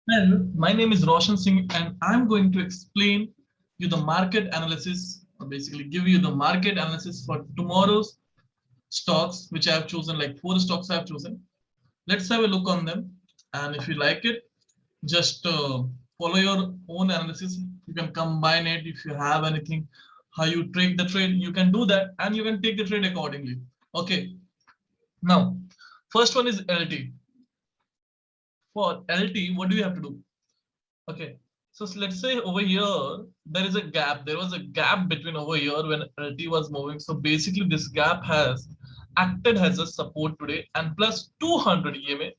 Well, my name is Roshan Singh, and I'm going to explain you the market analysis, or basically give you the market analysis for tomorrow's stocks, which I have chosen, like four stocks I have chosen. Let's have a look on them, and if you like it, just follow your own analysis. You can combine it if you have anything, how you trade the trade, you can do that, and you can take the trade accordingly. Okay, now first one is LT. For LT, what do you have to do? Okay, so let's say over here there is a gap. There was a gap between over here when LT was moving. So basically, this gap has acted as a support today, and plus 200 EMA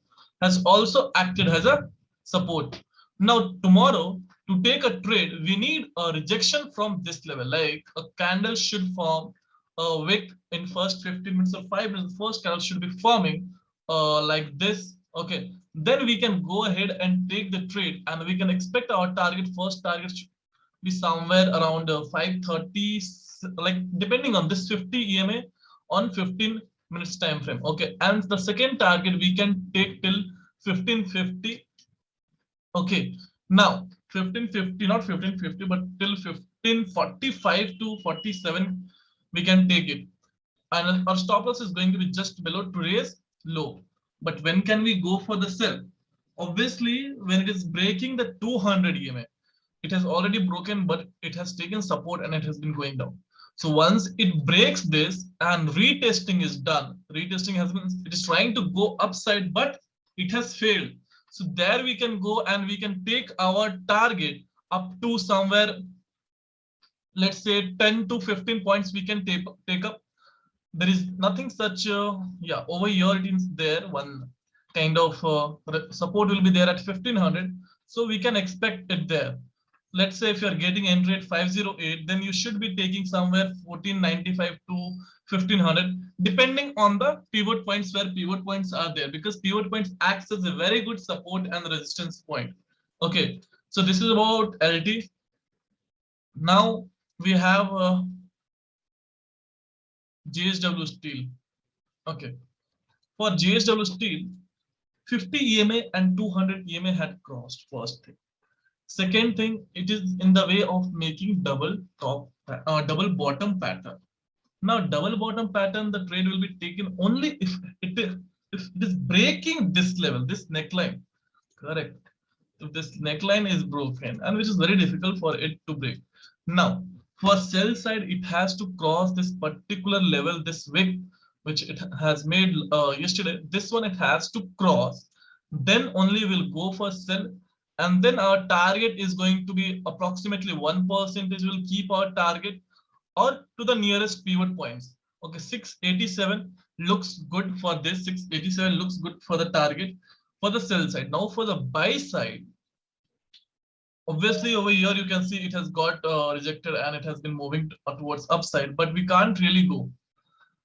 has also acted as a support. Now, tomorrow to take a trade, we need a rejection from this level. Like a candle should form a wick in first 15 minutes or 5 minutes. The first candle should be forming like this. Okay, then we can go ahead and take the trade, and we can expect our target first target should be somewhere around 530, like depending on this 50 EMA on 15 minutes time frame. Okay, and the second target we can take till 1550. Okay, now 1550, not 1550, but till 1545 to 47 we can take it, and our stop loss is going to be just below today's low. But when can we go for the sell? Obviously, when it is breaking the 200 EMA, it has already broken, but it has taken support and it has been going down. So once it breaks this and retesting is done, retesting has been, it is trying to go upside, but it has failed. So there we can go and we can take our target up to somewhere, let's say 10 to 15 points we can take up. There is nothing such yeah, over here it is there one kind of support will be there at 1500, so we can expect it there. Let's say if you're getting entry at 508, then you should be taking somewhere 1495 to 1500, depending on the pivot points, where pivot points are there, because pivot points acts as a very good support and resistance point. Okay, so this is about LT. Now we have JSW Steel. Okay, for JSW Steel, 50 EMA and 200 EMA had crossed, first thing. Second thing, it is in the way of making double bottom pattern. Now, double bottom pattern, the trade will be taken only if it is breaking this level, this neckline. Correct. If this neckline is broken, and which is very difficult for it to break. Now, for sell side, it has to cross this particular level, this wick, which it has made yesterday. This one it has to cross. Then only we'll go for sell, and then our target is going to be approximately 1%. We'll keep our target or to the nearest pivot points. Okay, 687 looks good for this. 687 looks good for the target for the sell side. Now for the buy side, obviously over here you can see it has got rejected and it has been moving towards upside, but we can't really go.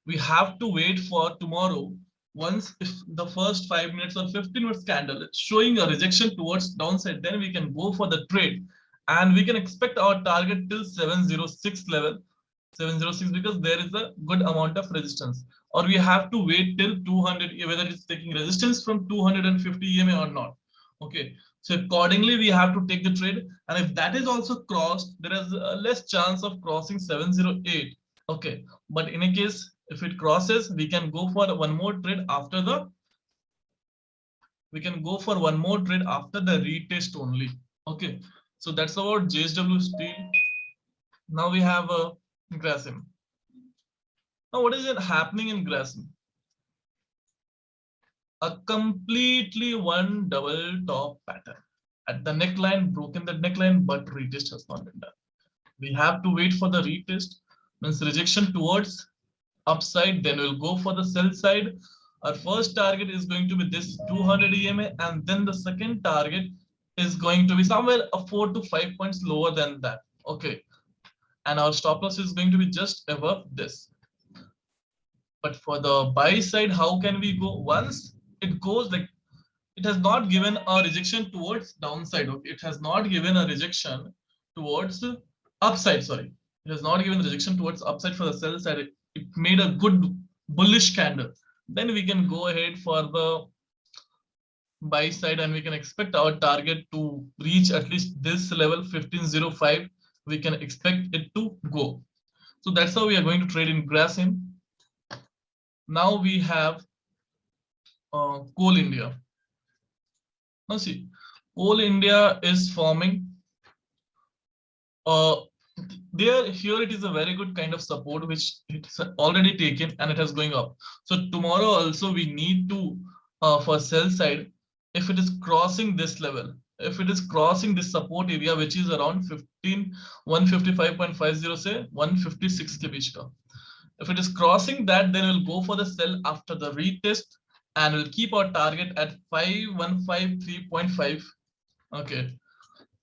We have to wait for tomorrow. Once if the first 5 minutes or 15 minutes candle is showing a rejection towards downside, then we can go for the trade, and we can expect our target till 706 level, 706, because there is a good amount of resistance. Or we have to wait till 200, whether it's taking resistance from 250 EMA or not. Okay, so accordingly we have to take the trade, and if that is also crossed, there is a less chance of crossing 708. Okay, but in a case if it crosses, we can go for one more trade after the retest only. Okay, so that's about JSW Steel. Now we have Grasim. Now what is it happening in Grasim? A completely one double top pattern at the neckline, broken the neckline, but retest has not been done. We have to wait for the retest, means rejection towards upside, then we'll go for the sell side. Our first target is going to be this 200 EMA, and then the second target is going to be somewhere a 4 to 5 points lower than that. Okay, and our stop loss is going to be just above this. But for the buy side, how can we go? Once it goes like, it has not given a rejection towards downside. Okay, it has not given a rejection towards upside. Sorry, it has not given rejection towards upside for the sell side. It made a good bullish candle. Then we can go ahead for the buy side, and we can expect our target to reach at least this level 1505. We can expect it to go. So that's how we are going to trade in Grasim. Now we have Coal India. Now see, Coal India is forming uh, there here it is a very good kind of support which it's already taken and it has going up. So tomorrow also we need to for sell side, if it is crossing this level, if it is crossing this support area which is around 15 155.50 say 156 के बीच का, if it is crossing that, then we'll go for the sell after the retest and we'll keep our target at 5153.5. Okay,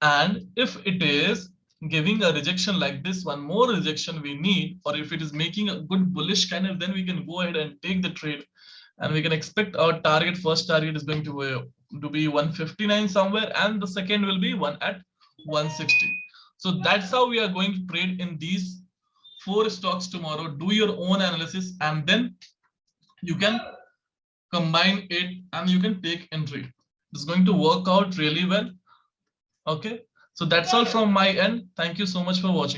and if it is giving a rejection like this, one more rejection we need, or if it is making a good bullish candle, then we can go ahead and take the trade. And we can expect our target, first target is going to be 159 somewhere, and the second will be one at 160. So that's how we are going to trade in these four stocks tomorrow. Do your own analysis, and then you can combine it and you can take entry. It's going to work out really well. Okay, so that's all from my end. Thank you so much for watching.